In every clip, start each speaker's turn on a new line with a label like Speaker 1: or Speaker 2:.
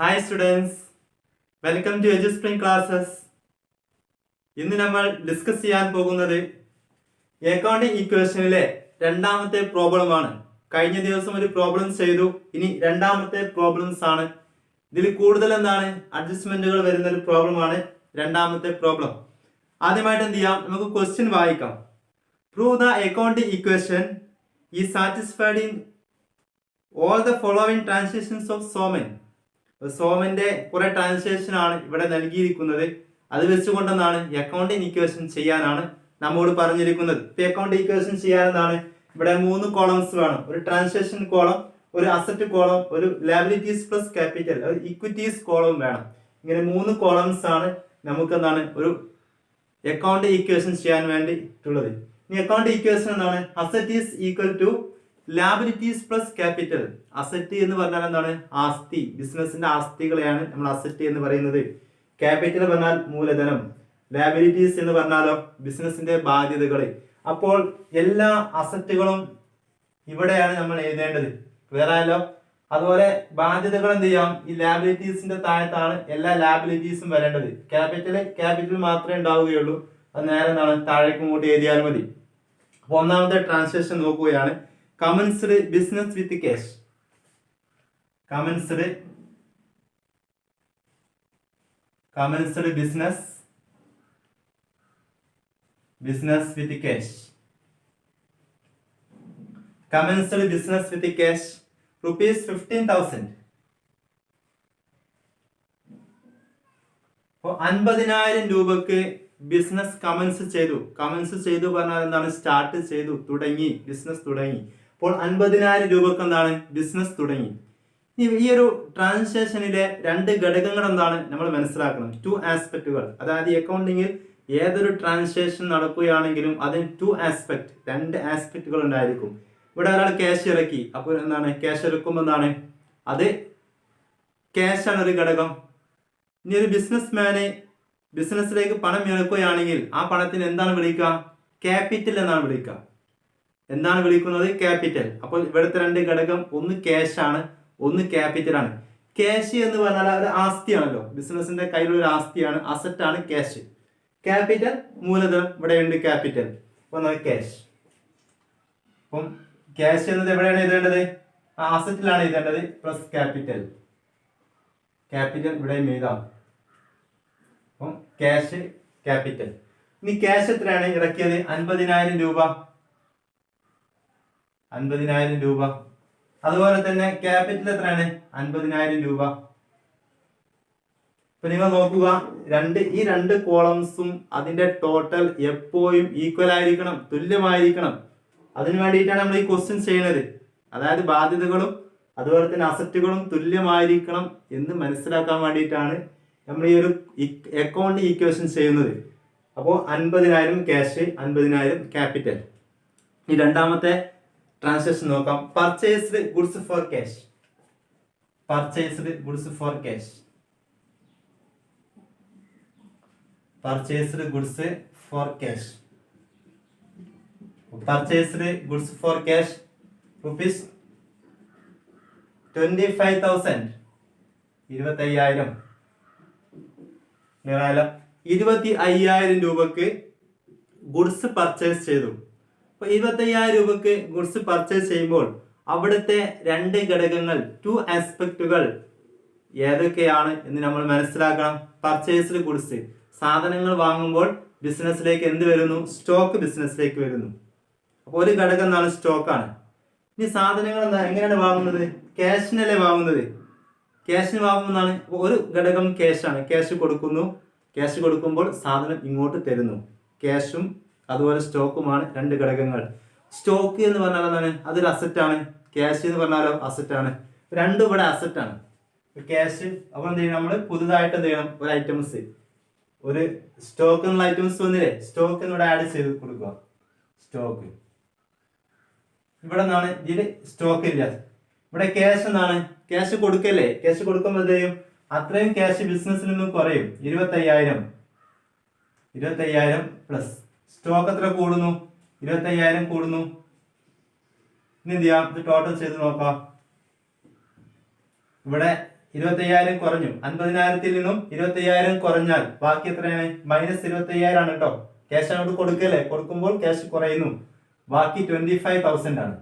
Speaker 1: Hi students, welcome to Eduspring classes. ഇന്ന് നമ്മൾ discuss ചെയ്യാൻ പോകുന്നത് അക്കൗണ്ടിംഗ് ഇക്വേഷനിലെ രണ്ടാമത്തെ പ്രോബ്ലമാണ്. കഴിഞ്ഞ ദിവസം ഒരു പ്രോബ്ലം ചെയ്തു, ഇനി രണ്ടാമത്തെ പ്രോബ്ലംസ് ആണ്. ഇതിൽ കൂടുതൽ അഡ്ജസ്റ്റ്മെന്റുകൾ വരുന്ന ഒരു പ്രോബ്ലമാണ് രണ്ടാമത്തെ പ്രോബ്ലം. ആദ്യമായിട്ട് എന്ത് ചെയ്യാം, നമുക്ക് ക്വസ്റ്റ്യൻ വായിക്കാം. Prove the accounting equation is satisfied in all the following transactions of Soman. സോമന്റെ കുറെ ട്രാൻസാക്ഷൻ ആണ് ഇവിടെ നൽകിയിരിക്കുന്നത്. അത് വെച്ചുകൊണ്ടെന്നാണ് അക്കൗണ്ടിംഗ് ഇക്വേഷൻ ചെയ്യാനാണ് നമ്മോട് പറഞ്ഞിരിക്കുന്നത്. അക്കൗണ്ടിംഗ് ഇക്വേഷൻ ചെയ്യാനെന്നാണ് ഇവിടെ 3 കോളംസ് വേണം. ഒരു ട്രാൻസാക്ഷൻ കോളം, ഒരു അസറ്റ് കോളം, ഒരു ലയബിലിറ്റീസ് പ്ലസ് ക്യാപിറ്റൽ, ഒരു ഇക്വിറ്റീസ് കോളം വേണം. ഇങ്ങനെ 3 കോളംസ് ആണ് നമുക്ക് ഒരു അക്കൗണ്ടിംഗ് ഇക്വേഷൻ ചെയ്യാൻ വേണ്ടിയിട്ടുള്ളത്. ഈ accounting equation asset is equal to liabilities plus capital. Asset എന്ന് പറഞ്ഞാൽ ആസ്തി, ബിസിനസിന്റെ ആസ്തികളെയാണ് നമ്മൾ അസറ്റ് എന്ന് പറയുന്നത്. ക്യാപിറ്റൽ പറഞ്ഞാൽ മൂലധനം, ലാബിലിറ്റീസ് എന്ന് പറഞ്ഞാലോ ബിസിനസിന്റെ ബാധ്യതകൾ. അപ്പോൾ എല്ലാ അസറ്റുകളും ഇവിടെയാണ് നമ്മൾ എഴുതേണ്ടത്. ക്ലിയർ ആയല്ലോ? അതുപോലെ ബാധ്യതകൾ എന്ത് ചെയ്യാം, ഈ ലാബിലിറ്റീസിന്റെ താഴത്താണ് എല്ലാ ലാബിലിറ്റീസും വരേണ്ടത്. ക്യാപിറ്റൽ മാത്രമേ ഉണ്ടാവുകയുള്ളൂ. അത് നേരെ താഴേക്ക് ഇങ്ങോട്ട് എഴുതിയാൽ മതി. അപ്പൊ ഒന്നാമത്തെ ട്രാൻസാക്ഷൻ നോക്കുകയാണ്. Commenced business with cash. Commenced business with cash. Commenced business with cash rupees 15,000. അപ്പോൾ 50,000 രൂപക്ക് ബിസിനസ് കമൻസ് ചെയ്തു പറഞ്ഞാൽ സ്റ്റാർട്ട് ചെയ്തു, തുടങ്ങി, ബിസിനസ് തുടങ്ങി. അപ്പോൾ 50,000 രൂപക്ക് ബിസിനസ് തുടങ്ങി. ഈ ഒരു ട്രാൻസാക്ഷനിലെ 2 ഘടകങ്ങൾ നമ്മൾ മനസ്സിലാക്കണം. 2 ആസ്പെക്റ്റുകൾ. അതായത് അക്കൗണ്ടിങ്ങിൽ ഏതൊരു ട്രാൻസാക്ഷൻ നടക്കുകയാണെങ്കിലും അതിന് 2 ആസ്പെക്ട്, 2 ആസ്പെക്റ്റുകൾ ഉണ്ടായിരിക്കും. ഇവിടെ ഒരാൾ ക്യാഷ് ഇറക്കി, അപ്പോൾ ക്യാഷ് ഇറക്കുമ്പോൾ അത് ക്യാഷ് ആണ് ഒരു ഘടകം. ഇനി ഒരു ബിസിനസ്മാന് ബിസിനസ്സിലേക്ക് പണം ഇറക്കുകയാണെങ്കിൽ ആ പണത്തിന് എന്താണ് വിളിക്കുക? ക്യാപിറ്റൽ എന്നാണ് വിളിക്കുക. എന്താണ് വിളിക്കുന്നത്? ക്യാപിറ്റൽ. അപ്പോൾ ഇവിടുത്തെ 2 ഘടകം, ഒന്ന് ക്യാഷ് ആണ്, ഒന്ന് ക്യാപിറ്റൽ ആണ്. ക്യാഷ് എന്ന് പറഞ്ഞാൽ ഒരു ആസ്തിയാണല്ലോ, ബിസിനസിന്റെ കയ്യിലുള്ള ഒരു ആസ്തിയാണ്, അസറ്റ് ആണ് ക്യാഷ്. ക്യാപിറ്റൽ മൂലധനം, ഇവിടെ ഉണ്ട് ക്യാപിറ്റൽ. അപ്പോൾ ക്യാഷ്. അപ്പം ക്യാഷ് എന്നത് എവിടെയാണ് എഴുതേണ്ടത്? അസറ്റിലാണ് എഴുതേണ്ടത്. Plus capital. ക്യാപിറ്റൽ ഇവിടെ എഴുതാം. അപ്പം ക്യാഷ്, ക്യാപിറ്റൽ. ഇനി ക്യാഷ് എത്രയാണ് ഇറക്കിയത്? 50,000 രൂപ. 50,000 രൂപ. അതുപോലെ തന്നെ ക്യാപിറ്റൽ എത്രയാണ്? 50,000 രൂപ. ഇപ്പൊ നിങ്ങൾ നോക്കുക, ഈ രണ്ട് കോളംസും അതിന്റെ ടോട്ടൽ എപ്പോഴും ഈക്വൽ ആയിരിക്കണം, തുല്യമായിരിക്കണം. അതിനു വേണ്ടിയിട്ടാണ് നമ്മൾ ഈ ക്വസ്റ്റ്യൻ ചെയ്യുന്നത്. അതായത് ബാധ്യതകളും അതുപോലെ തന്നെ അസറ്റുകളും തുല്യമായിരിക്കണം എന്ന് മനസ്സിലാക്കാൻ വേണ്ടിയിട്ടാണ് നമ്മൾ ഈ ഒരു അക്കൗണ്ട് ഈക്വേഷൻ ചെയ്യുന്നത്. അപ്പോൾ 50,000 ക്യാഷ്, 50,000 ക്യാപിറ്റൽ. ഈ രണ്ടാമത്തെ ട്രാൻസാക്ഷൻ നോക്കാം. Purchased goods for cash. Purchased goods for cash. Purchased goods for cash. Purchased goods for cash rupees 25,000. 25,000. 25,000 രൂപക്ക് ഗുഡ്സ് പർച്ചേസ് ചെയ്തു. അപ്പൊ 25,000 രൂപക്ക് ഗുഡ്സ് പർച്ചേസ് ചെയ്യുമ്പോൾ അവിടുത്തെ 2 ഘടകങ്ങൾ, 2 ആസ്പെക്റ്റുകൾ ഏതൊക്കെയാണ് എന്ന് നമ്മൾ മനസ്സിലാക്കണം. പർച്ചേസ്ഡ് ഗുഡ്സ്, സാധനങ്ങൾ വാങ്ങുമ്പോൾ ബിസിനസ്സിലേക്ക് എന്ത് വരുന്നു? സ്റ്റോക്ക് ബിസിനസ്സിലേക്ക് വരുന്നു. അപ്പോൾ ഒരു ഘടകം സ്റ്റോക്കാണ്. ഇനി സാധനങ്ങൾ എങ്ങനെയാണ് വാങ്ങുന്നത്? ക്യാഷിനല്ലേ വാങ്ങുന്നത്. ക്യാഷിന് വാങ്ങുന്നതാണ്. ഒരു ഘടകം ക്യാഷാണ്. ക്യാഷ് കൊടുക്കുന്നു. ക്യാഷ് കൊടുക്കുമ്പോൾ സാധനം ഇങ്ങോട്ട് തരുന്നു. ക്യാഷും അതുപോലെ സ്റ്റോക്കുമാണ് 2 ഘടകങ്ങൾ. സ്റ്റോക്ക് എന്ന് പറഞ്ഞാൽ അതൊരു അസറ്റാണ്. ക്യാഷ് എന്ന് പറഞ്ഞാലോ അസറ്റാണ്. രണ്ടും ഇവിടെ അസറ്റാണ്. ക്യാഷ്. അപ്പോൾ എന്ത് ചെയ്യണം, നമ്മൾ പുതുതായിട്ട് എന്ത് ചെയ്യണം, ഒരു ഐറ്റംസ്, ഒരു സ്റ്റോക്ക് എന്നുള്ള ഐറ്റംസ് വന്നില്ലേ, സ്റ്റോക്ക് ഇവിടെ ആഡ് ചെയ്ത് കൊടുക്കുക. സ്റ്റോക്ക് ഇവിടെ ഇതിൽ സ്റ്റോക്ക് ഇല്ല. ഇവിടെ ക്യാഷ് ക്യാഷ് കൊടുക്കല്ലേ. ക്യാഷ് കൊടുക്കുമ്പോൾ എന്ത് ചെയ്യും, അത്രയും ക്യാഷ് ബിസിനസ്സിൽ നിന്ന് കുറയും. 25,000 പ്ലസ് സ്റ്റോക്ക് എത്ര കൂടുന്നു? 25,000 കൂടുന്നു. ഇനി എന്ത് ചെയ്യാം, ഇത് ടോട്ടൽ ചെയ്ത് നോക്കാം. ഇവിടെ 25,000 കുറഞ്ഞു. 50,000 നിന്നും 25,000 കുറഞ്ഞാൽ ബാക്കി എത്രയാണ്? -25,000 ആണ് കേട്ടോ. ക്യാഷ് അങ്ങോട്ട് കൊടുക്കല്ലേ, കൊടുക്കുമ്പോൾ ക്യാഷ് കുറയുന്നു. ബാക്കി 25,000 ആണ്.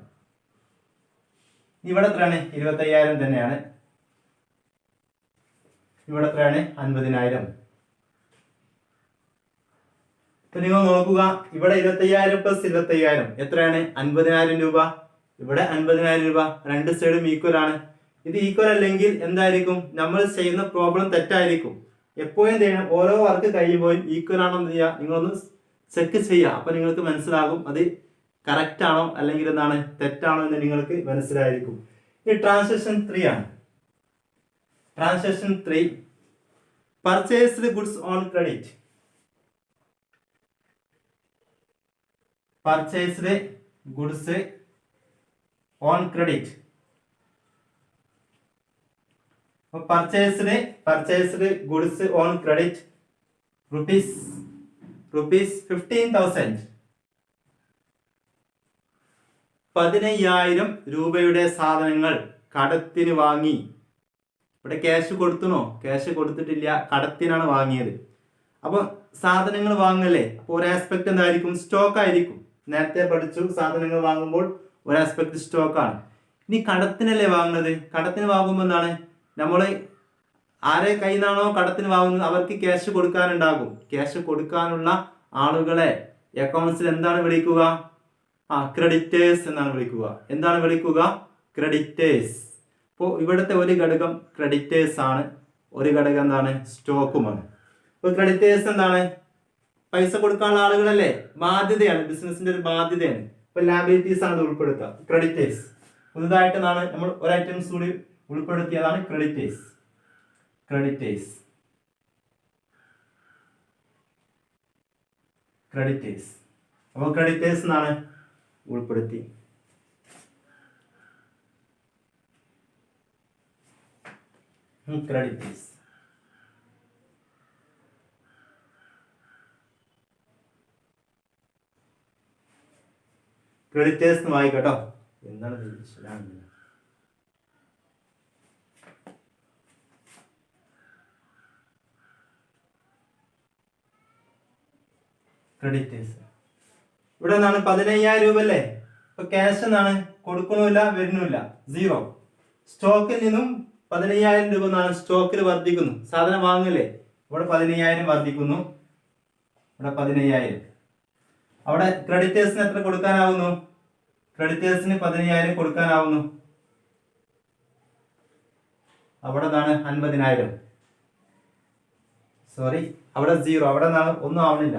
Speaker 1: ഇവിടെ എത്രയാണ്? 25,000 തന്നെയാണ്. ഇവിടെ എത്രയാണ്? 50,000. ഇപ്പൊ നിങ്ങൾ നോക്കുക, ഇവിടെ 25,000 പ്ലസ് 25,000 എത്രയാണ്? 50,000 രൂപ. ഇവിടെ 50,000 രൂപ. രണ്ട് സൈഡും ഈക്വൽ ആണ്. ഇത് ഈക്വൽ അല്ലെങ്കിൽ എന്തായിരിക്കും? നമ്മൾ ചെയ്യുന്ന പ്രോബ്ലം തെറ്റായിരിക്കും. എപ്പോഴും ചെയ്യണം, ഓരോ വർക്ക് കഴിയുമ്പോഴും ഈക്വൽ ആണോ എന്ന് ചെയ്യുക, നിങ്ങളൊന്ന് ചെക്ക് ചെയ്യുക. അപ്പൊ നിങ്ങൾക്ക് മനസ്സിലാകും അത് കറക്റ്റ് ആണോ അല്ലെങ്കിൽ എന്താണ് തെറ്റാണോ എന്ന് നിങ്ങൾക്ക് മനസ്സിലായിരിക്കും. ഈ ട്രാൻസാക്ഷൻ 3 ആണ്. Transaction 3, purchased goods on credit. Purchased goods on credit. Purchased goods on credit rupees 15,000. 15,000 രൂപയുടെ സാധനങ്ങൾ കടത്തിന് വാങ്ങി. ഇവിടെ ക്യാഷ് കൊടുത്തുനോ? ക്യാഷ് കൊടുത്തിട്ടില്ല, കടത്തിനാണ് വാങ്ങിയത്. അപ്പൊ സാധനങ്ങൾ വാങ്ങല്ലേ, അപ്പൊ ഒരു ആസ്പെക്ട് എന്തായിരിക്കും? സ്റ്റോക്ക് ആയിരിക്കും. നേരത്തെ പഠിച്ചു, സാധനങ്ങൾ വാങ്ങുമ്പോൾ ഒരു ആസ്പെക്ട് സ്റ്റോക്ക് ആണ്. ഇനി കടത്തിനല്ലേ വാങ്ങുന്നത്? കടത്തിന് വാങ്ങുമ്പോൾ എന്താണ്, നമ്മൾ ആരെ കയ്യിൽ നിന്നാണോ കടത്തിന് വാങ്ങുന്നത് അവർക്ക് ക്യാഷ് കൊടുക്കാനുണ്ടാകും. ക്യാഷ് കൊടുക്കാനുള്ള ആളുകളെ അക്കൗണ്ട്സിൽ എന്താണ് വിളിക്കുക? ക്രെഡിറ്റേഴ്സ് എന്നാണ് വിളിക്കുക. എന്താണ് വിളിക്കുക? ക്രെഡിറ്റേഴ്സ്. അപ്പോൾ ഇവിടുത്തെ ഒരു ഘടകം ക്രെഡിറ്റേഴ്സ് ആണ്, ഒരു ഘടകം എന്താണ്? സ്റ്റോക്കുമാണ്. ഇപ്പോൾ ക്രെഡിറ്റേഴ്സ് എന്താണ്? പൈസ കൊടുക്കാനുള്ള ആളുകളല്ലേ, ബാധ്യതയാണ്, ബിസിനസിന്റെ ഒരു ബാധ്യതയാണ്. ഇപ്പൊ ലാബിലിറ്റീസ് ആണ് ഇത് ഉൾപ്പെടുത്തുക. ക്രെഡിറ്റേഴ്സ് പുതുതായിട്ട് നമ്മൾ ഒരു ഐറ്റംസ് കൂടി ഉൾപ്പെടുത്തിയതാണ് ക്രെഡിറ്റേഴ്സ്. ക്രെഡിറ്റേഴ്സ് അപ്പോൾ ക്രെഡിറ്റേഴ്സ് എന്നാണ് ഉൾപ്പെടുത്തി. ക്രെഡിറ്റേഴ്സ് ക്രെഡിറ്റേഴ്സ് വായിക്കട്ടോ. എന്താണ് ക്രെഡിറ്റേഴ്സ്? ഇവിടെ നിന്നാണ് 15,000 രൂപ അല്ലേ. ഇപ്പൊ ക്യാഷ് എന്നാണ് കൊടുക്കണമില്ല, വരുന്നില്ല, 0. സ്റ്റോക്കിൽ നിന്നും 15,000 രൂപ എന്നാണ് സ്റ്റോക്കിൽ വർദ്ധിക്കുന്നു. സാധനം വാങ്ങല്ലേ, ഇവിടെ 15,000 വർദ്ധിക്കുന്നു. ഇവിടെ 15,000. അവിടെ ക്രെഡിറ്റേഴ്സിന് എത്ര കൊടുക്കാനാവുന്നു? ക്രെഡിറ്റേഴ്സിന് 15,000 കൊടുക്കാനാവുന്നു. അവിടെ നിന്നാണ് 50,000. സോറി, അവിടെ 0. അവിടെ നിന്നാണ് ഒന്നും ആവണില്ല.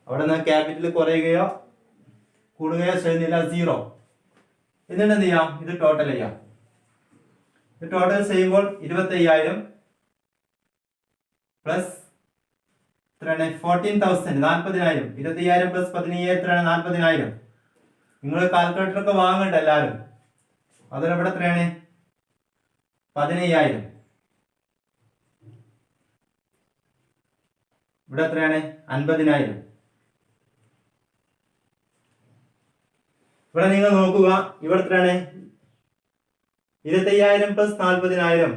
Speaker 1: അവിടെ നിന്ന് ക്യാപിറ്റൽ കുറയുകയോ കൂടുകയോ ചെയ്യുന്നില്ല, 0. എന്നിട്ട് എന്ത് ചെയ്യാം? ഇത് ടോട്ടൽ ചെയ്യാം. ഇത് ടോട്ടൽ ചെയ്യുമ്പോൾ 25,000 പ്ലസ് 14,000 40,000. 25,000 പ്ലസ് 15,000 40,000. നിങ്ങൾ കാൽക്കുലേറ്റർ ഒക്കെ വാങ്ങണ്ട എല്ലാവരും. അതിലവിടെ എത്രയാണ്? 15,000. ഇവിടെ എത്രയാണ്? 50,000. ഇവിടെ നിങ്ങൾ നോക്കുക, ഇവിടെ എത്രയാണ്? 25,000 പ്ലസ് 40,000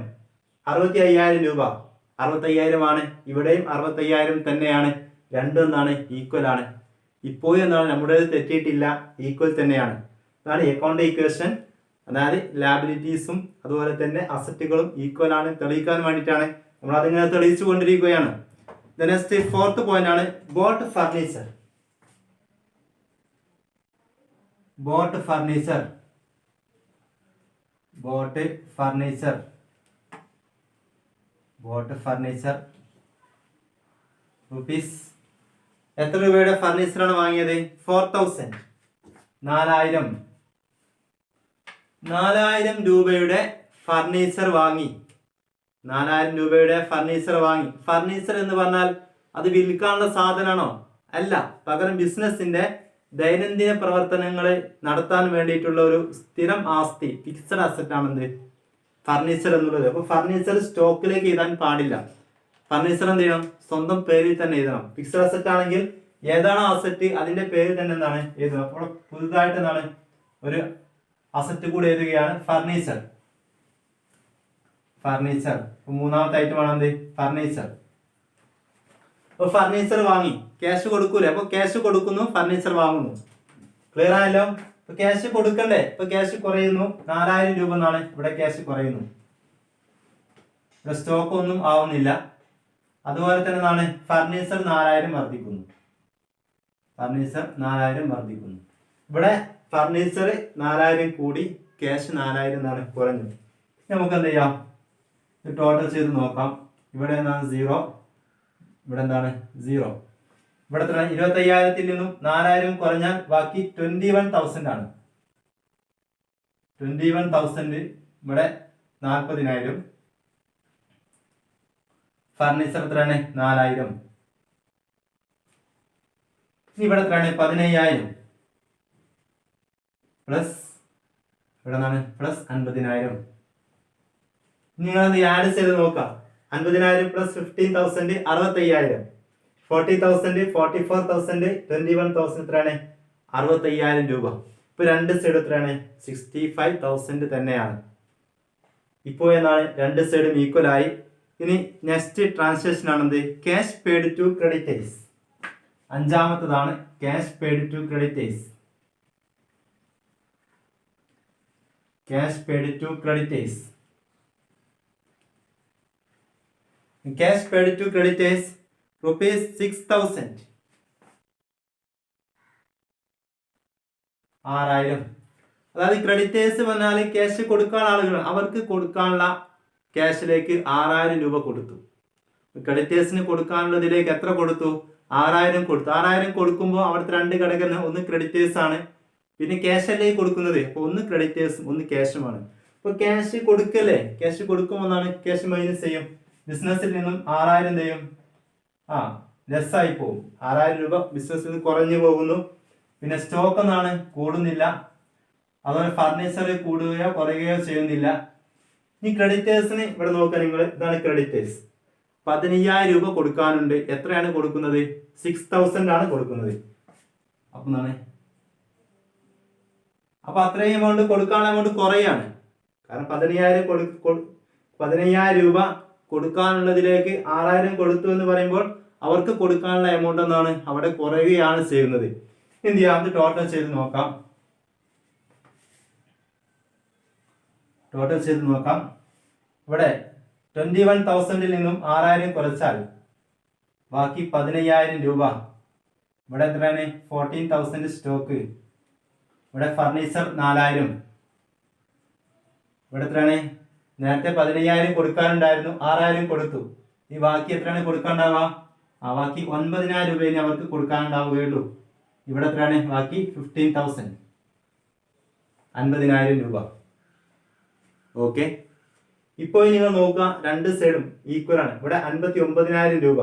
Speaker 1: 65,000 രൂപ. 65,000 ആണ്. ഇവിടെയും 65,000 തന്നെയാണ്. രണ്ടും എന്താണ്? ഈക്വൽ ആണ്. ഇപ്പോഴും എന്താണ്? നമ്മുടെ തെറ്റിയിട്ടില്ല, ഈക്വൽ തന്നെയാണ്. അതാണ് അക്കൗണ്ട് ഇക്വേഷൻ. അതായത് ലാബിലിറ്റീസും അതുപോലെ തന്നെ അസറ്റുകളും ഈക്വൽ ആണ് തെളിയിക്കാൻ വേണ്ടിയിട്ടാണ് നമ്മൾ അതിങ്ങനെ തെളിയിച്ചു കൊണ്ടിരിക്കുകയാണ്. നെക്സ്റ്റ് 4th പോയിന്റ് ആണ് boat furniture. Boat furniture rupees. എത്ര രൂപയുടെ ഫർണിച്ചറാണ് വാങ്ങിയത്? 4,000. 4,000 രൂപയുടെ ഫർണിച്ചർ വാങ്ങി. 4,000 രൂപയുടെ ഫർണിച്ചർ വാങ്ങി. ഫർണിച്ചർ എന്ന് പറഞ്ഞാൽ അത് വിൽക്കാനുള്ള സാധനമാണോ? അല്ല, പകരം ബിസിനസിന്റെ ദൈനംദിന പ്രവർത്തനങ്ങൾ നടത്താൻ വേണ്ടിയിട്ടുള്ള ഒരു സ്ഥിരം ആസ്തി, ഫിക്സഡ് അസറ്റ് ആണെന്ത്? ഫർണിച്ചർ എന്നുള്ളത്. അപ്പൊ ഫർണിച്ചർ സ്റ്റോക്കിലേക്ക് എഴുതാൻ പാടില്ല. ഫർണിച്ചർ എന്ത് ചെയ്യണം? സ്വന്തം പേരിൽ തന്നെ എഴുതണം. ഫിക്സഡ് അസറ്റ് ആണെങ്കിൽ ഏതാണോ അസറ്റ് അതിന്റെ പേരിൽ തന്നെ എന്താണ്? എഴുതണം. അപ്പോൾ പുതുതായിട്ട് എന്താണ്? ഒരു അസറ്റ് കൂടി എഴുതുകയാണ് ഫർണിച്ചർ. ഫർണിച്ചർ. മൂന്നാമത്തെ ഐറ്റം ആണ് എന്ത്? ഫർണിച്ചർ. അപ്പൊ ഫർണിച്ചർ വാങ്ങി, ക്യാഷ് കൊടുക്കൂലേ, അപ്പൊ ക്യാഷ് കൊടുക്കുന്നു, ഫർണിച്ചർ വാങ്ങുന്നു. ക്ലിയർ ആയല്ലോ? ഇപ്പൊ ക്യാഷ് കൊടുക്കണ്ടേ, ഇപ്പൊ ക്യാഷ് കുറയുന്നു, 4000 രൂപ എന്നാണ് ഇവിടെ ക്യാഷ് കുറയുന്നു. ഇവിടെ സ്റ്റോക്ക് ഒന്നും ആവുന്നില്ല. അതുപോലെ തന്നെ എന്താണ്? ഫർണിച്ചർ 4000 വർദ്ധിക്കുന്നു. ഫർണിച്ചർ 4000 വർദ്ധിക്കുന്നു. ഇവിടെ ഫർണിച്ചർ 4000 കൂടി, ക്യാഷ് 4000 എന്നാണ് കുറഞ്ഞു. നമുക്ക് എന്ത് ചെയ്യാം? ടോട്ടൽ ചെയ്ത് നോക്കാം. ഇവിടെ എന്താണ്? 0. ഇവിടെ എന്താണ്? 0. ഇവിടെ എത്ര? 25,000 നിന്നും 4000 കുറഞ്ഞാൽ ബാക്കി 21,000 ആണ്. 21,000. ഇവിടെ 40,000. ഫർണിച്ചർ എത്രയാണ്? 4000. ഇവിടെ എത്രയാണ്? 15,000 പ്ലസ് ഇവിടെ എന്താണ്? പ്ലസ് 50,000. നിങ്ങളത് ആഡ് ചെയ്ത് നോക്കാം. 50,000 പ്ലസ് 15,000 65,000. 40,000 44,000 21,000 എത്രയാണ്? 65,000 രൂപ. ഇപ്പൊ രണ്ട് സൈഡ് എത്രയാണ്? 65,000 തന്നെയാണ്. ഇപ്പോൾ എന്താണ്? രണ്ട് സൈഡും ഈക്വൽ ആയി. ഇനി നെക്സ്റ്റ് ട്രാൻസാക്ഷൻ ആണെന്ത്? Cash paid to creditors. അഞ്ചാമത്തതാണ് cash paid to creditors. Cash paid to creditors. Cash paid to creditors rupees 6,000. 6,000. അതായത് ക്രെഡിറ്റേഴ്സ് പറഞ്ഞാൽ ക്യാഷ് കൊടുക്കാൻ ആളുകൾ, അവർക്ക് കൊടുക്കാനുള്ള ക്യാഷിലേക്ക് 6,000 രൂപ കൊടുത്തു. ക്രെഡിറ്റേഴ്സിന് കൊടുക്കാനുള്ളതിലേക്ക് എത്ര കൊടുത്തു? 6,000 കൊടുത്തു. 6,000 കൊടുക്കുമ്പോൾ അവിടുത്തെ രണ്ട് ഘടകം, ഒന്ന് ക്രെഡിറ്റേഴ്സ് ആണ്, പിന്നെ ക്യാഷ് അല്ലേ കൊടുക്കുന്നത്. അപ്പോൾ ഒന്ന് ക്രെഡിറ്റേഴ്സും ഒന്ന് ക്യാഷുമാണ്. അപ്പോൾ ക്യാഷ് കൊടുക്കല്ലേ, ക്യാഷ് കൊടുക്കുമ്പോൾ എന്താണ്? ക്യാഷ് മൈനസ് ചെയ്യും. ബിസിനസ്സിൽ നിന്നും 6,000 ചെയ്യും, ലെസ്സായി പോകും. 6,000 രൂപ ബിസിനസ്സിൽ നിന്ന് കുറഞ്ഞു പോകുന്നു. പിന്നെ സ്റ്റോക്ക് എന്നാണ്? കൂടുന്നില്ല. അതുപോലെ ഫർണിച്ചർ കൂടുകയോ കുറയുകയോ ചെയ്യുന്നില്ല. ഈ ക്രെഡിറ്റേഴ്സിന് ഇവിടെ നോക്കുക നിങ്ങൾ, ഇതാണ് ക്രെഡിറ്റേഴ്സ്. 15,000 രൂപ കൊടുക്കാനുണ്ട്. എത്രയാണ് കൊടുക്കുന്നത്? 6,000 ആണ് കൊടുക്കുന്നത്. അപ്പൊ എന്താണ്? അപ്പൊ അത്രയും എമൗണ്ട് കൊടുക്കാനുള്ള എമൗണ്ട് കുറയാണ്. കാരണം 15,000 രൂപ കൊടുക്കാനുള്ളതിലേക്ക് 6,000 കൊടുത്തു എന്ന് പറയുമ്പോൾ അവർക്ക് കൊടുക്കാനുള്ള എമൗണ്ട് എന്നാണ്? അവിടെ കുറയുകയാണ് ചെയ്യുന്നത്. എന്ത് ചെയ്യാം? അത് ടോട്ടൽ ചെയ്ത് നോക്കാം. ടോട്ടൽ ചെയ്ത് നോക്കാം. ഇവിടെ 21,000 നിന്നും 6,000 കുറച്ചാൽ ബാക്കി 15,000 രൂപ. ഇവിടെ എത്രയാണ്? 14,000 സ്റ്റോക്ക്. ഇവിടെ ഫർണിച്ചർ 4,000. ഇവിടെ എത്രയാണ്? നേരത്തെ 15,000 കൊടുക്കാനുണ്ടായിരുന്നു, 6,000 കൊടുത്തു. ഈ ബാക്കി എത്രയാണ് കൊടുക്കാനുണ്ടാവുക? ബാക്കി 9,000 രൂപയെ അവർക്ക് കൊടുക്കാനുണ്ടാവുകയുള്ളൂ. ഇവിടെ എത്രയാണ്? ബാക്കി 15,000, 50,000 രൂപ. ഓക്കെ. ഇപ്പോൾ നിങ്ങൾ നോക്കുക, രണ്ട് സൈഡും ഈക്വൽ ആണ്. ഇവിടെ 59,000 രൂപ.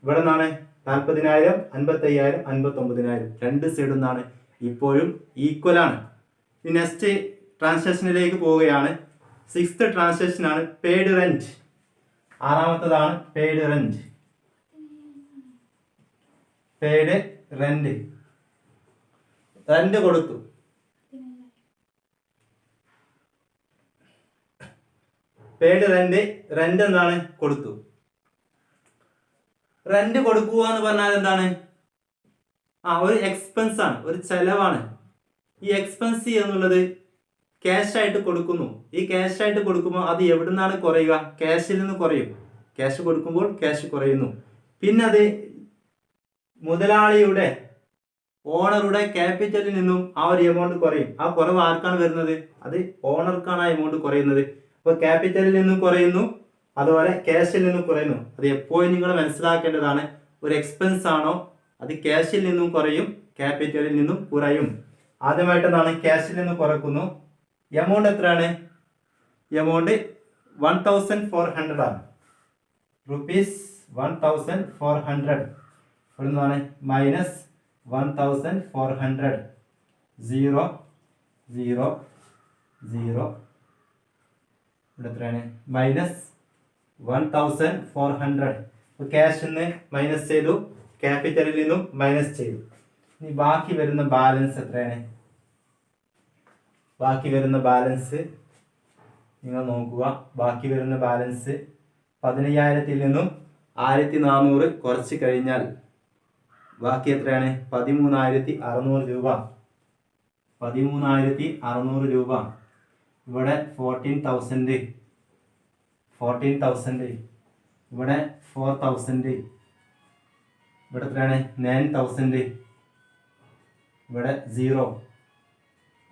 Speaker 1: ഇവിടെ നിന്നാണ് 40,000, 55,000, 59,000. രണ്ട് സൈഡും നിന്നാണ് ഇപ്പോഴും ഈക്വൽ ആണ്. നെക്സ്റ്റ് ട്രാൻസാക്ഷനിലേക്ക് പോവുകയാണ്. 6th ട്രാൻസാക്ഷൻ ആണ് പെയ്ഡ് റെന്റ്. ആറാമത്തതാണ് paid rent. Paid rent, rent കൊടുത്തു. പെയ്ഡ് റെന്റ്, റെന്റ് എന്താണ്? കൊടുത്തു. റെന്റ് കൊടുക്കുക എന്ന് പറഞ്ഞാൽ എന്താണ്? ഒരു എക്സ്പെൻസ് ആണ്, ഒരു ചെലവാണ്. ഈ എക്സ്പെൻസ് എന്നുള്ളത് ക്യാഷ് ആയിട്ട് കൊടുക്കുന്നു. ഈ ക്യാഷ് ആയിട്ട് കൊടുക്കുമ്പോൾ അത് എവിടെ നിന്നാണ് കുറയുക? ക്യാഷിൽ നിന്ന് കുറയും. ക്യാഷ് കൊടുക്കുമ്പോൾ ക്യാഷ് കുറയുന്നു. പിന്നെ അത് മുതലാളിയുടെ, ഓണറുടെ ക്യാപിറ്റലിൽ നിന്നും ആ ഒരു എമൗണ്ട് കുറയും. ആ കുറവ് ആർക്കാണ് വരുന്നത്? അത് ഓണർക്കാണ് ആ എമൗണ്ട് കുറയുന്നത്. അപ്പോൾ ക്യാപിറ്റലിൽ നിന്നും കുറയുന്നു, അതുപോലെ ക്യാഷിൽ നിന്നും കുറയുന്നു. അത് എപ്പോഴും നിങ്ങൾ മനസ്സിലാക്കേണ്ടതാണ്. ഒരു എക്സ്പെൻസ് ആണോ, അത് ക്യാഷിൽ നിന്നും കുറയും, ക്യാപിറ്റലിൽ നിന്നും കുറയും. ആദ്യമായിട്ട് എന്താണ്? ക്യാഷിൽ നിന്ന് കുറക്കുന്നു. എമൗണ്ട് എത്രയാണ്? എമൗണ്ട് 1,400 ആണ്. റുപ്പീസ് 1,400. ഇവിടെ നിന്നാണ് മൈനസ് 1,400. 0 0 0. ഇവിടെ എത്രയാണ്? മൈനസ് 1,400. ക്യാഷിൽ നിന്ന് മൈനസ് ചെയ്തു, ക്യാപിറ്റലിൽ നിന്നും മൈനസ് ചെയ്തു. ഇനി ബാക്കി വരുന്ന ബാലൻസ് എത്രയാണ്? ബാക്കി വരുന്ന ബാലൻസ് നിങ്ങൾ നോക്കുക. ബാക്കി വരുന്ന ബാലൻസ് 15,000 നിന്നും 1400 കുറച്ച് കഴിഞ്ഞാൽ ബാക്കി എത്രയാണ്? 13,600 രൂപ. 13,600 രൂപ. ഇവിടെ 14,000, ഇവിടെ 4,000, ഇവിടെ എത്രയാണ്? 9,000, ഇവിടെ 0.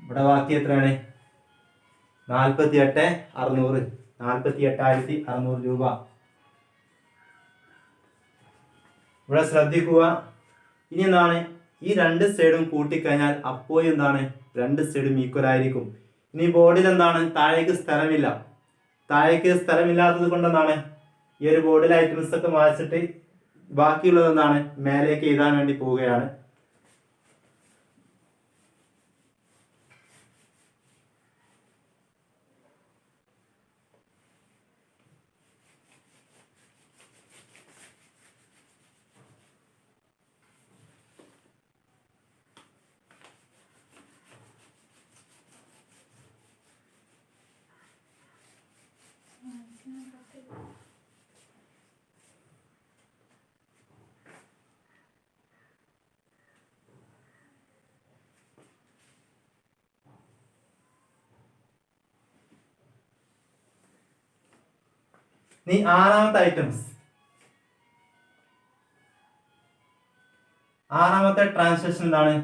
Speaker 1: ഇവിടെ ബാക്കി എത്രയാണ്? 48,600 രൂപ. ഇവിടെ ശ്രദ്ധിക്കുക. ഇനി എന്താണ്? ഈ രണ്ട് സൈഡും കൂട്ടിക്കഴിഞ്ഞാൽ അപ്പോൾ എന്താണ്? രണ്ട് സൈഡും ഈക്വൽ ആയിരിക്കും. ഇനി ബോർഡിൽ എന്താണ്? താഴേക്ക് സ്ഥലമില്ല. താഴേക്ക് സ്ഥലമില്ലാത്തത് കൊണ്ട് എന്താണ്? ഈ ഒരു ബോർഡിൽ ഐറ്റംസ് ഒക്കെ മാറ്റിട്ട് ബാക്കിയുള്ളത് എന്താണ്? മേലേക്ക് എഴുതാൻ വേണ്ടി പോവുകയാണ്. ഇനി ആറാമത്തെ ഐറ്റംസ്, ആറാമത്തെ ട്രാൻസാക്ഷൻ എന്താണ്?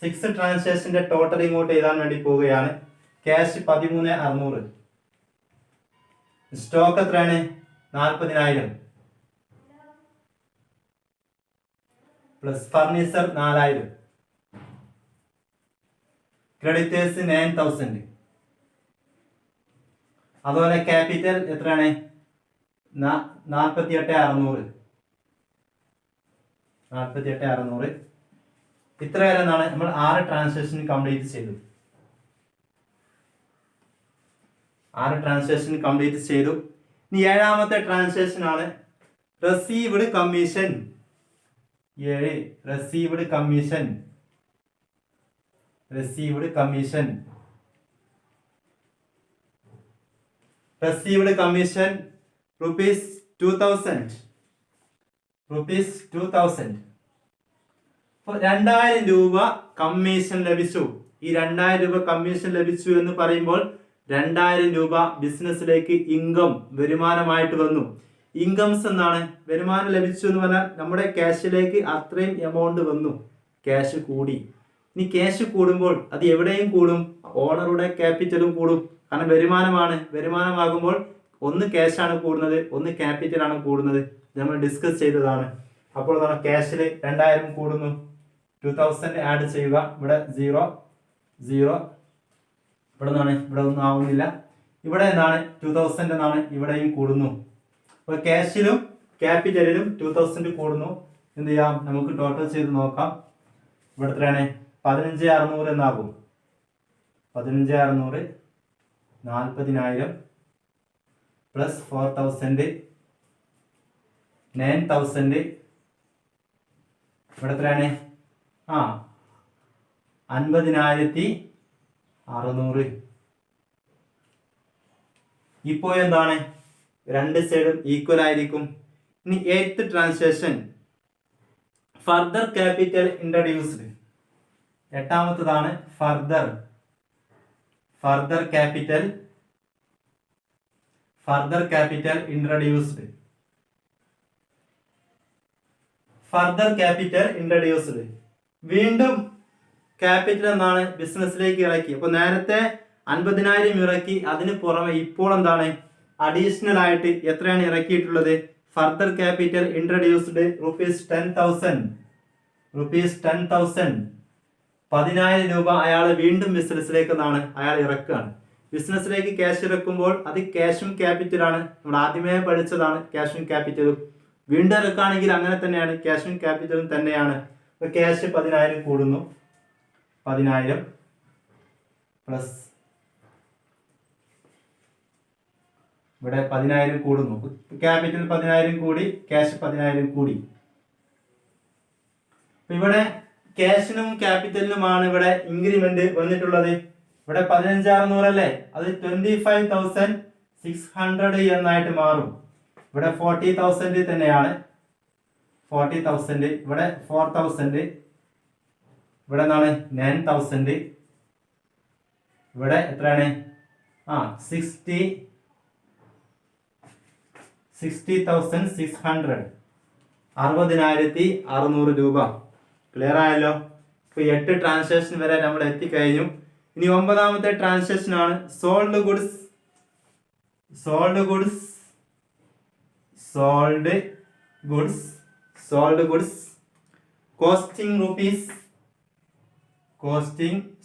Speaker 1: 6 ട്രാൻസാക്ഷന്റെ ടോട്ടൽ ഇങ്ങോട്ട് എഴുതാൻ വേണ്ടി പോവുകയാണ്. ക്യാഷ് 13,600, സ്റ്റോക്ക് എത്രയാണ്? 40,000 പ്ലസ് ഫർണിച്ചർ 4,000, ക്രെഡിറ്റേഴ്സ് 9,000. അതുപോലെ ക്യാപിറ്റൽ എത്രയാണ്? 48,600. ഇത്ര വരെ എന്താണ്? നമ്മൾ 6 ട്രാൻസാക്ഷൻ കംപ്ലീറ്റ് ചെയ്തു. 6 ട്രാൻസാക്ഷൻ കംപ്ലീറ്റ് ചെയ്തു. ഇനി ഏഴാമത്തെ ട്രാൻസാക്ഷൻ ആണ് received commission. 7 received commission. Received commission rupees 2,000. അപ്പോൾ 2,000 രൂപ കമ്മീഷൻ ലഭിച്ചു. ഈ 2,000 രൂപ കമ്മീഷൻ ലഭിച്ചു എന്ന് പറയുമ്പോൾ 2,000 രൂപ ബിസിനസ്സിലേക്ക് ഇൻകം, വരുമാനമായിട്ട് വന്നു. ഇൻകംസ് എന്നാണ്? വരുമാനം ലഭിച്ചു എന്ന് പറഞ്ഞാൽ നമ്മുടെ ക്യാഷിലേക്ക് അത്രയും എമൗണ്ട് വന്നു, ക്യാഷ് കൂടി. ഇനി ക്യാഷ് കൂടുമ്പോൾ അത് എവിടെയും കൂടും? ഓണറുടെ ക്യാപിറ്റലും കൂടും. കാരണം വരുമാനമാണ്. വരുമാനമാകുമ്പോൾ ഒന്ന് ക്യാഷ് ആണ് കൂടുന്നത്, ഒന്ന് ക്യാപിറ്റൽ ആണ് കൂടുന്നത്. നമ്മൾ ഡിസ്കസ് ചെയ്തതാണ്. അപ്പോൾ ക്യാഷിൽ 2,000 കൂടുന്നു. 2,000 ആഡ് ചെയ്യുക. ഇവിടെ 0, ഇവിടെ നിന്നാണ്, ഇവിടെ ഒന്നും ആവുന്നില്ല. ഇവിടെ എന്താണ്? 2,000 എന്നാണ്, ഇവിടെയും കൂടുന്നു. അപ്പോൾ ക്യാഷിലും ക്യാപിറ്റലിലും 2,000 കൂടുന്നു. എന്ത് ചെയ്യാം? നമുക്ക് ടോട്ടൽ ചെയ്ത് നോക്കാം. ഇവിടെ എത്രയാണ്? 15,600 എന്നാകും. 15,600 40,000 പ്ലസ് 4,000 9,000. ഇവിടെ എത്രയാണ്? 50,600. ഇപ്പോൾ എന്താണ്? രണ്ട് സൈഡും ഈക്വൽ ആയിരിക്കും. ഇനി 8th transaction further capital introduced. എട്ടാമത്തതാണ് ഫർദർ ക്യാപിറ്റൽ ഇൻട്രൊഡ്യൂസ്ഡ്. വീണ്ടും ക്യാപിറ്റൽ എന്നാണ്? ബിസിനസ്സിലേക്ക് ഇറക്കി. അപ്പൊ നേരത്തെ 50,000 ഇറക്കി. അതിന് പുറമെ ഇപ്പോൾ എന്താണ്? അഡീഷണൽ ആയിട്ട് എത്രയാണ് ഇറക്കിയിട്ടുള്ളത്? Further capital introduced rupees 10,000. 10,000 രൂപ അയാൾ വീണ്ടും ബിസിനസ്സിലേക്ക് എന്നാണ്? അയാൾ ഇറക്കുകയാണ്. ബിസിനസ്സിലേക്ക് ക്യാഷ് ഇറക്കുമ്പോൾ അത് ക്യാഷും ക്യാപിറ്റലാണ്. നമ്മൾ ആദ്യമേ പഠിച്ചതാണ് ക്യാഷും ക്യാപിറ്റലും. വീണ്ടും ഇറക്കുകയാണെങ്കിൽ അങ്ങനെ തന്നെയാണ്, ക്യാഷും ക്യാപിറ്റലും തന്നെയാണ്. അപ്പൊ ക്യാഷ് 10,000 കൂടുന്നു. 10,000 പ്ലസ് ഇവിടെ 10,000 കൂടുന്നു. ക്യാപിറ്റൽ 10,000 കൂടി, ക്യാഷ് 10,000 കൂടി. ഇവിടെ ക്യാഷിനും ക്യാപിറ്റലിനുമാണ് ഇവിടെ ഇൻക്രിമെന്റ് വന്നിട്ടുള്ളത്. ഇവിടെ 15,600 അല്ലേ, അത് 25,600 എന്നായിട്ട് മാറും. ഇവിടെ 40,000 തന്നെയാണ്, 40,000. ഇവിടെ 4,000. ഇവിടെ എന്താണ് 9,000. ഇവിടെ എത്രയാണ് 60,600, 60,600 രൂപ. ക്ലിയർ ആയല്ലോ? ഇപ്പൊ 8 ട്രാൻസാക്ഷൻ വരെ നമ്മൾ എത്തിക്കഴിഞ്ഞു. ഇനി 9ാമത്തെ ട്രാൻസാക്ഷൻ ആണ് sold goods. Sold goods costing rupees.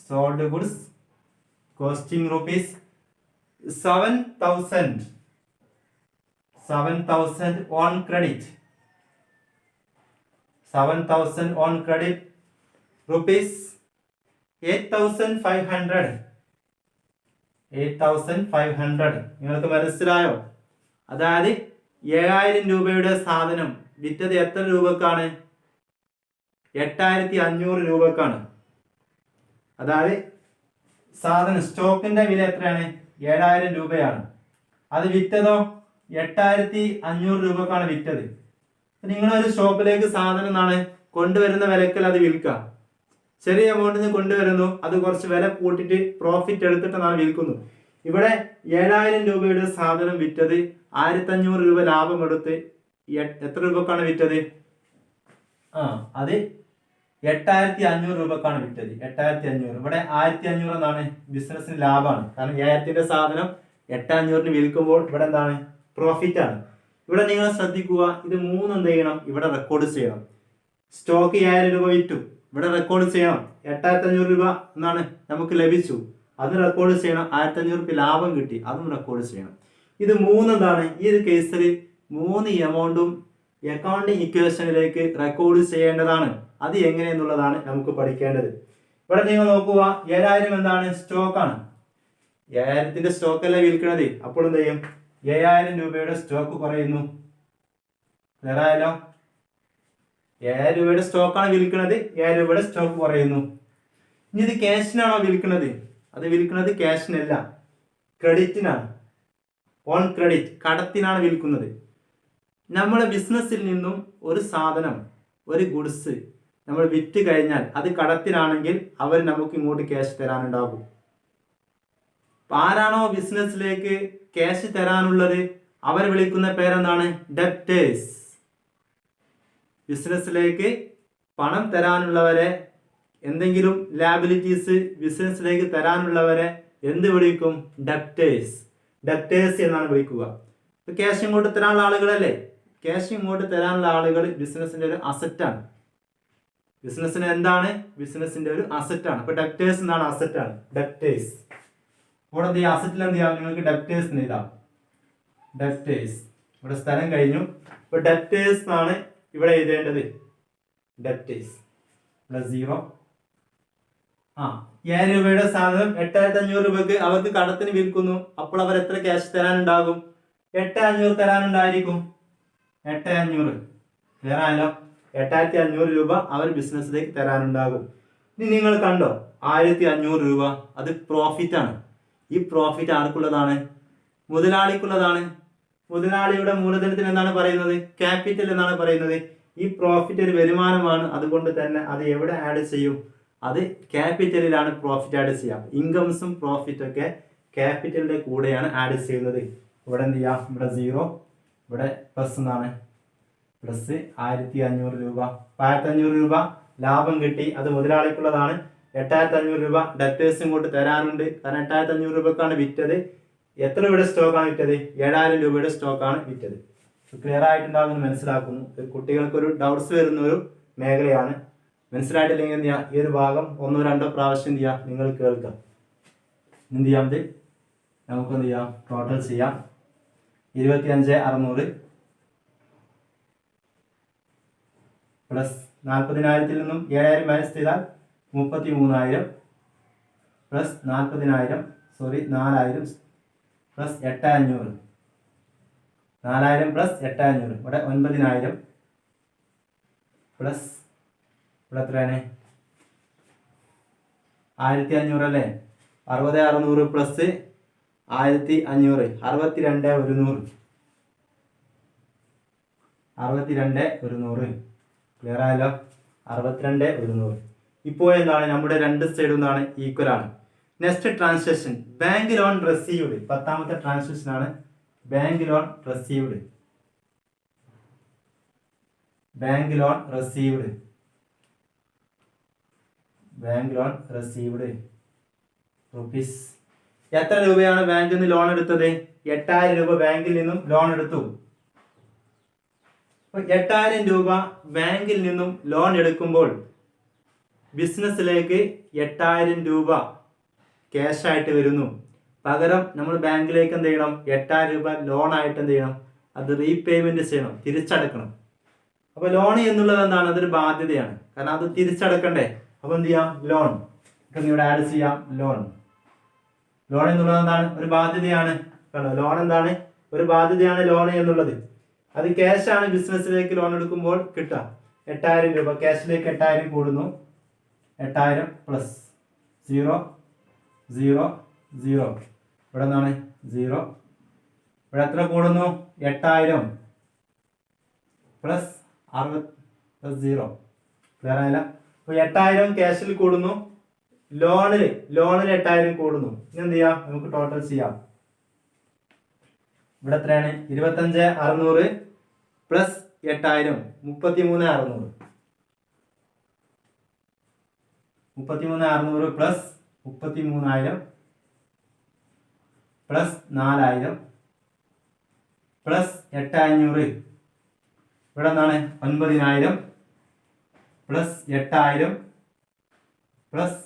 Speaker 1: Sold goods costing rupees 7,000 on credit. 7,000 on credit rupees 8,500. നിങ്ങൾക്ക് മനസ്സിലായോ? അതായത് 7,000 രൂപയുടെ സാധനം വിറ്റത് എത്ര രൂപക്കാണ്? 8,500 രൂപക്കാണ്. അതായത് സാധനം സ്റ്റോക്കിന്റെ വില എത്രയാണ്? 7,000 രൂപയാണ്. അത് വിറ്റതോ 8,500 രൂപക്കാണ് വിറ്റത്. നിങ്ങളൊരു ഷോപ്പിലേക്ക് സാധനം കൊണ്ടുവരുന്ന വിലക്കൽ അത് വിൽക്കുക. ചെറിയ എമൗണ്ടിന് കൊണ്ടുവരുന്നു, അത് കുറച്ച് വില കൂട്ടിട്ട് പ്രോഫിറ്റ് എടുത്തിട്ടാണ് വിൽക്കുന്നു. ഇവിടെ 7,000 രൂപയുടെ സാധനം വിറ്റത് 1,500 രൂപ ലാഭം എടുത്ത് എത്ര രൂപക്കാണ് വിറ്റത്? അത് 8,500 രൂപക്കാണ് വിറ്റത്. 8,500. ഇവിടെ 1,500 എന്നാണ് ബിസിനസിന് ലാഭമാണ്. കാരണം 7,000ന്റെ സാധനം 8,500 വിൽക്കുമ്പോൾ ഇവിടെ എന്താണ്? പ്രോഫിറ്റ് ആണ്. ഇവിടെ നിങ്ങൾ ശ്രദ്ധിക്കുക, ഇത് 3 എന്ത് ചെയ്യണം? ഇവിടെ റെക്കോർഡ് ചെയ്യണം. സ്റ്റോക്ക് 7,000 രൂപ വിറ്റു, ഇവിടെ റെക്കോർഡ് ചെയ്യണം. 8,500 രൂപ എന്നാണ് നമുക്ക് ലഭിച്ചു, അത് റെക്കോർഡ് ചെയ്യണം. 1,500 രൂപ ലാഭം കിട്ടി, അതും റെക്കോർഡ് ചെയ്യണം. ഇത് 3 എന്താണ്? ഈ ഒരു കേസിൽ 3 എമൗണ്ടും അക്കൗണ്ടിങ് ഇക്വേഷനിലേക്ക് റെക്കോർഡ് ചെയ്യേണ്ടതാണ്. അത് എങ്ങനെയെന്നുള്ളതാണ് നമുക്ക് പഠിക്കേണ്ടത്. ഇവിടെ നിങ്ങൾ നോക്കുക, 7,000 എന്താണ്? സ്റ്റോക്കാണ്. 7,000ന്റെ സ്റ്റോക്ക് അല്ലേ വിൽക്കണത്. അപ്പോൾ എന്ത് ചെയ്യും? 7,000 രൂപയുടെ സ്റ്റോക്ക് കുറയുന്നു. വേറായാലോ? 7,000 രൂപയുടെ സ്റ്റോക്കാണ് വിൽക്കുന്നത്, 7,000 രൂപയുടെ സ്റ്റോക്ക് കുറയുന്നു. ഇനി ഇത് ക്യാഷിനാണോ വിൽക്കുന്നത്? അത് വിൽക്കുന്നത് ക്യാഷിനല്ല, ക്രെഡിറ്റിനാണ്. ഓൺ ക്രെഡിറ്റ്, കടത്തിനാണ് വിൽക്കുന്നത്. നമ്മുടെ ബിസിനസ്സിൽ നിന്നും ഒരു സാധനം, ഒരു ഗുഡ്സ് നമ്മൾ വിറ്റ് കഴിഞ്ഞാൽ അത് കടത്തിനാണെങ്കിൽ അവർ നമുക്ക് ഇങ്ങോട്ട് ക്യാഷ് തരാനുണ്ടാകും. ആരാണോ ബിസിനസ്സിലേക്ക് ക്യാഷ് തരാനുള്ളത് അവർ വിളിക്കുന്ന പേരെന്താണ്? ഡെപ്റ്റേഴ്സ്. ബിസിനസ്സിലേക്ക് പണം തരാനുള്ളവരെ, എന്തെങ്കിലും ലാബിലിറ്റീസ് ബിസിനസ്സിലേക്ക് തരാനുള്ളവരെ എന്ത് വിളിക്കും? ഡെപ്റ്റേഴ്സ്. ഡെപ്റ്റേഴ്സ് എന്നാണ് വിളിക്കുക. ക്യാഷ് ഇങ്ങോട്ട് തരാനുള്ള ആളുകളല്ലേ? ക്യാഷ് ഇങ്ങോട്ട് തരാനുള്ള ആളുകൾ ബിസിനസിന്റെ ഒരു അസറ്റാണ്. ബിസിനസ്സിന് എന്താണ്? ബിസിനസിന്റെ ഒരു അസറ്റാണ്. അപ്പൊ ഡെപ്റ്റേഴ്സ് എന്നാണ്, അസറ്റാണ് ഡെപ്റ്റേഴ്സ്. ഇവിടെ എന്ത് ചെയ്യാം? അസറ്റിൽ എന്ത് ചെയ്യാം? നിങ്ങൾക്ക് ഡെപ്റ്റേഴ്സ് എന്ന് എഴുതാം. ഡെപ്റ്റേഴ്സ്. ഇവിടെ സ്ഥലം കഴിഞ്ഞു. ഇപ്പൊ ഡെപ്റ്റേഴ്സ് എന്നാണ് ഇവിടെ എഴുതേണ്ടത്. Debtors plus 0. 7,000 രൂപയുടെ സാധനം 8,500 രൂപക്ക് അവർക്ക് കടത്തിന് വിൽക്കുന്നു. അപ്പോൾ അവർ എത്ര ക്യാഷ് തരാനുണ്ടാകും? 8,500 തരാനുണ്ടായിരിക്കും. 8,500. വേറായാലോ? 8,500 രൂപ അവർ ബിസിനസ്സിലേക്ക് തരാനുണ്ടാകും. ഇനി നിങ്ങൾ കണ്ടോ, 1,500 രൂപ അത് പ്രോഫിറ്റ് ആണ്. ഈ പ്രോഫിറ്റ് ആർക്കുള്ളതാണ്? മുതലാളിക്കുള്ളതാണ്. മുതലാളിയുടെ മൂലധനത്തിന് എന്താണ് പറയുന്നത്? ക്യാപിറ്റൽ എന്നാണ് പറയുന്നത്. ഈ പ്രോഫിറ്റ് ഒരു വരുമാനമാണ്. അതുകൊണ്ട് തന്നെ അത് എവിടെ ആഡ് ചെയ്യും? അത് ക്യാപിറ്റലിലാണ് പ്രോഫിറ്റ് ആഡ് ചെയ്യാം. ഇൻകംസും പ്രോഫിറ്റ് ഒക്കെ ക്യാപിറ്റലിന്റെ കൂടെയാണ് ആഡ് ചെയ്യുന്നത്. ഇവിടെ എന്ത് ചെയ്യാം? ഇവിടെ 0, ഇവിടെ പ്ലസ് എന്നാണ്, പ്ലസ് 1,500 രൂപ. 1,500 രൂപ ലാഭം കിട്ടി, അത് മുതലാളിക്കുള്ളതാണ്. 8,500 രൂപ ഡെപ്റ്റേഴ്സും ഇങ്ങോട്ട് തരാനുണ്ട്. കാരണം 8,500 രൂപക്കാണ് വിറ്റത്. എത്ര രൂപയുടെ സ്റ്റോക്കാണ് വിറ്റത്? 7,000 രൂപയുടെ സ്റ്റോക്കാണ് വിറ്റത്. ക്ലിയർ ആയിട്ടുണ്ടാകുമെന്ന് മനസ്സിലാക്കുന്നു. കുട്ടികൾക്കൊരു ഡൗട്ട്സ് വരുന്ന ഒരു മേഖലയാണ്. മനസ്സിലായിട്ടില്ലെങ്കിൽ എന്ത് ചെയ്യുക? ഈ ഒരു ഭാഗം 1-2 പ്രാവശ്യം എന്ത് ചെയ്യുക? നിങ്ങൾ കേൾക്കാം. എന്ത് ചെയ്യാം? ഇത് നമുക്ക് എന്ത് ചെയ്യാം? ടോട്ടൽ ചെയ്യാം. 25,600 പ്ലസ് 40,000 നിന്നും 7,000 മൈനസ് ചെയ്താൽ 33,000 പ്ലസ് 40,000 4,000 പ്ലസ് 8,500. 4,000 പ്ലസ് 8,500. ഇവിടെ 9,000 പ്ലസ് ഇവിടെ എത്രയാണ്? 1,500 അല്ലേ? 60,600 പ്ലസ് 1,500 62,100 62,100 ക്ലിയർ ആയല്ലോ. 62,100. ഇപ്പോൾ എന്താണ് നമ്മുടെ രണ്ട് സൈഡും എന്താണ് ഈക്വൽ ആണ്. Next transaction bank loan received. 10ാമത്തെ ട്രാൻസാക്ഷൻ ആണ് bank loan received. Bank loan received. Bank loan received rupees. എത്ര രൂപയാണ് ബാങ്കിൽ നിന്ന് ലോൺ എടുത്തത്? 8,000 രൂപ ബാങ്കിൽ നിന്നും ലോൺ എടുത്തു. 8,000 രൂപ ബാങ്കിൽ നിന്നും ലോൺ എടുക്കുമ്പോൾ ബിസിനസ്സിലേക്ക് 8,000 രൂപ ക്യാഷ് ആയിട്ട് വരുന്നു. പകരം നമ്മൾ ബാങ്കിലേക്ക് എന്ത് ചെയ്യണം? 8,000 രൂപ ലോൺ ആയിട്ട് എന്ത് ചെയ്യണം? അത് റീപേയ്മെന്റ് ചെയ്യണം, തിരിച്ചടക്കണം. അപ്പൊ ലോൺ എന്നുള്ളത് എന്താണ്? അതൊരു ബാധ്യതയാണ്. കാരണം അത് തിരിച്ചടക്കണ്ടേ. അപ്പൊ എന്ത് ചെയ്യാം? ലോൺ ഇവിടെ ആഡ് ചെയ്യാം. ലോൺ എന്നുള്ളത് എന്താണ്? ഒരു ബാധ്യതയാണ്. ലോൺ എന്താണ്? ഒരു ബാധ്യതയാണ് ലോൺ എന്നുള്ളത്. അത് ക്യാഷ് ആണ്. ബിസിനസ്സിലേക്ക് ലോൺ എടുക്കുമ്പോൾ കിട്ടുക 8,000 രൂപ. ക്യാഷിലേക്ക് 8,000 കൂടുന്നു. 8,000 പ്ലസ് 0 0 0. ഇവിടെ എന്താണ്? 0. ഇവിടെ എത്ര കൂടുന്നു? 8,000 പ്ലസ് 60 പ്ലസ് 0. ക്ലിയർ ആയില്ല. അപ്പൊ 8,000 ക്യാഷിൽ കൂടുന്നു. ലോണിൽ 8,000 കൂടുന്നു. ഇനി എന്ത് ചെയ്യാം? നമുക്ക് ടോട്ടൽ ചെയ്യാം. ഇവിടെ എത്രയാണ്? 25,600 പ്ലസ് 8,000 33,600. 33,600 plus 33,000 plus 4,000 plus 8,500. ഇവിടെ എന്താണ്? 9,000 പ്ലസ് 8,000 പ്ലസ്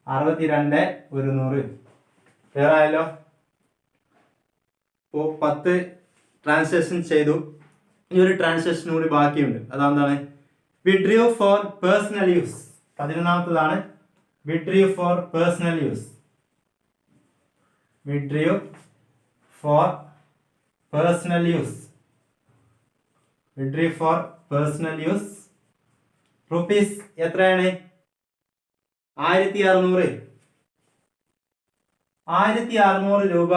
Speaker 1: 62,100. ക്ലിയർ ആയല്ലോ. ഇപ്പോൾ 10 ട്രാൻസാക്ഷൻ ചെയ്തു. ഈ ഒരു ട്രാൻസാക്ഷൻ കൂടി ബാക്കിയുണ്ട്. അതെന്താണ്? Withdrew for personal use. 11ാമത്തതാണ് withdrew for personal use. Withdrew for personal use. Withdrew for personal use rupees എത്രയാണ്? 1,600. 1,600 രൂപ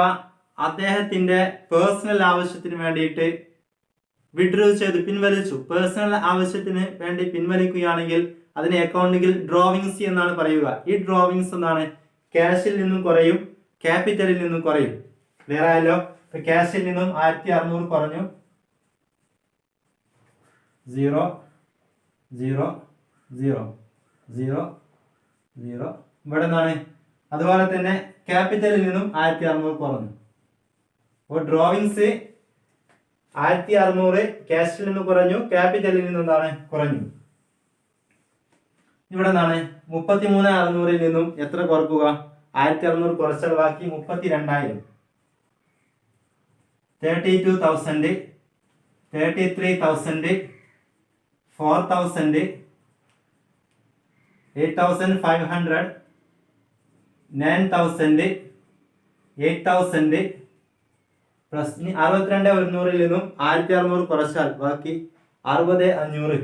Speaker 1: അദ്ദേഹത്തിന്റെ പേഴ്സണൽ ആവശ്യത്തിന് വേണ്ടിയിട്ട് വിഡ്രൂ ചെയ്തു, പിൻവലിച്ചു. പേഴ്സണൽ ആവശ്യത്തിന് വേണ്ടി പിൻവലിക്കുകയാണെങ്കിൽ അതിനെ അക്കൗണ്ടിൽ ഡ്രോവിങ്സ് എന്നാണ് പറയുക. ഈ ഡ്രോവിങ്സ് എന്താണ്? ക്യാഷിൽ നിന്നും കുറയും, ക്യാപിറ്റലിൽ നിന്നും കുറയും. ക്ലിയർ ആയല്ലോ. ഇപ്പൊ ക്യാഷിൽ നിന്നും 1,600 കുറഞ്ഞു. 0 0 0 0 0. ഇവിടെ എന്താണ്? അതുപോലെ തന്നെ ക്യാപിറ്റലിൽ നിന്നും 1,600 കുറഞ്ഞു. അപ്പോൾ ഡ്രോവിങ്സ് 1,600 ക്യാഷിൽ നിന്ന് കുറഞ്ഞു, ക്യാപിറ്റലിൽ നിന്ന് എന്താണ്? കുറഞ്ഞു. ഇവിടെ എന്താണ്? 33,600 നിന്നും എത്ര കുറക്കുക? 1,600 കുറച്ചാൽ ബാക്കി 32,000. 32,000 33,000 4,000 8,500 9,000 8,000 പ്ലസ് 62,100 നിന്നും 1,600 കുറച്ചാൽ ബാക്കി 60,500.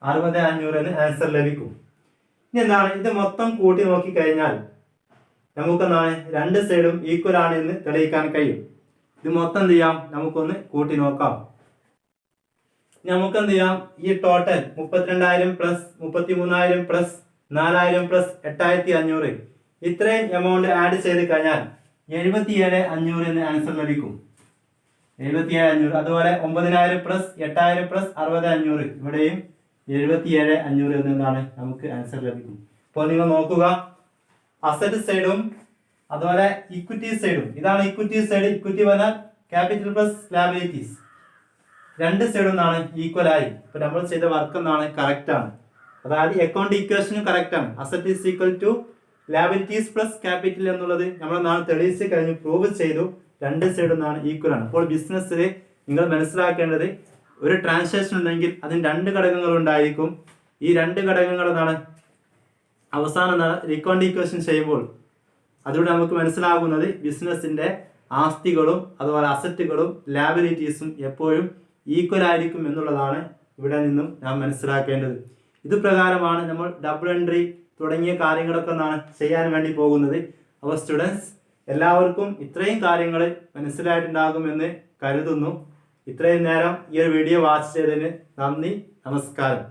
Speaker 1: 60,500 ആൻസർ ലഭിക്കും. ഇനി എന്താണ്? ഇത് മൊത്തം കൂട്ടി നോക്കി കഴിഞ്ഞാൽ നമുക്കെന്താണ്? രണ്ട് സൈഡും ഈക്വൽ ആണ് എന്ന് തെളിയിക്കാൻ കഴിയും. ഇത് മൊത്തം എന്ത് ചെയ്യാം? നമുക്കൊന്ന് കൂട്ടി നോക്കാം. നമുക്ക് എന്ത് ചെയ്യാം? ഈ ടോട്ടൽ 32,000 പ്ലസ് 33,000 പ്ലസ് 4,000 പ്ലസ് 8,500 ഇത്രയും എമൗണ്ട് ആഡ് ചെയ്ത് കഴിഞ്ഞാൽ 77,500 എന്ന് ആൻസർ ലഭിക്കും. 77,500. അതുപോലെ 9,000 പ്ലസ് 8,000 പ്ലസ് 60,500 ഇവിടെയും 77,500 എന്നതാണ് നമുക്ക് ആൻസർ ലഭിക്കും. അപ്പോൾ നിങ്ങൾ നോക്കുക, അസറ്റ് സൈഡും അതുപോലെ ഇക്വിറ്റി സൈഡും. ഇതാണ് ഇക്വിറ്റി സൈഡ്. ഇക്വിറ്റി പറഞ്ഞാൽ ക്യാപിറ്റൽ പ്ലസ് ലാബിലിറ്റീസ്. രണ്ട് സൈഡും എന്താണ്? ഈക്വൽ ആയി. ഇപ്പൊ നമ്മൾ ചെയ്ത വർക്ക് എന്താണ്? കറക്റ്റ് ആണ്. അതായത് അക്കൗണ്ട് ഇക്വേഷനും കറക്റ്റ് ആണ്. Asset is equal to liabilities plus capital എന്നുള്ളത് നമ്മൾ നാളെ തെളിയിച്ച് കഴിഞ്ഞ് പ്രൂവ് ചെയ്തു. രണ്ട് സൈഡും എന്താണ്? ഈക്വൽ ആണ്. അപ്പോൾ ബിസിനസ്സിൽ നിങ്ങൾ മനസ്സിലാക്കേണ്ടത്, ഒരു ട്രാൻസാക്ഷൻ ഉണ്ടെങ്കിൽ അതിന് രണ്ട് ഘടകങ്ങൾ ഉണ്ടായിരിക്കും. ഈ രണ്ട് ഘടകങ്ങൾ എന്താണ്? അവസാനം അക്കൗണ്ട് ഇക്വേഷൻ ചെയ്യുമ്പോൾ അതിലൂടെ നമുക്ക് മനസ്സിലാകുന്നത് ബിസിനസിന്റെ ആസ്തികളും അതുപോലെ അസറ്റുകളും ലാബിലിറ്റീസും എപ്പോഴും ഈക്വൽ ആയിരിക്കും എന്നുള്ളതാണ് ഇവിടെ നിന്നും നാം മനസ്സിലാക്കേണ്ടത്. ഇത് പ്രകാരമാണ് നമ്മൾ ഡബിൾ എൻട്രി തുടങ്ങിയ കാര്യങ്ങളൊക്കെ ഒന്നാണ് ചെയ്യാൻ വേണ്ടി പോകുന്നത്. അപ്പോൾ സ്റ്റുഡൻസ് എല്ലാവർക്കും ഇത്രയും കാര്യങ്ങൾ മനസ്സിലായിട്ടുണ്ടാകുമെന്ന് കരുതുന്നു. ഇത്രയും നേരം ഈ ഒരു വീഡിയോ വാച്ച് ചെയ്തതിന് നന്ദി, നമസ്കാരം.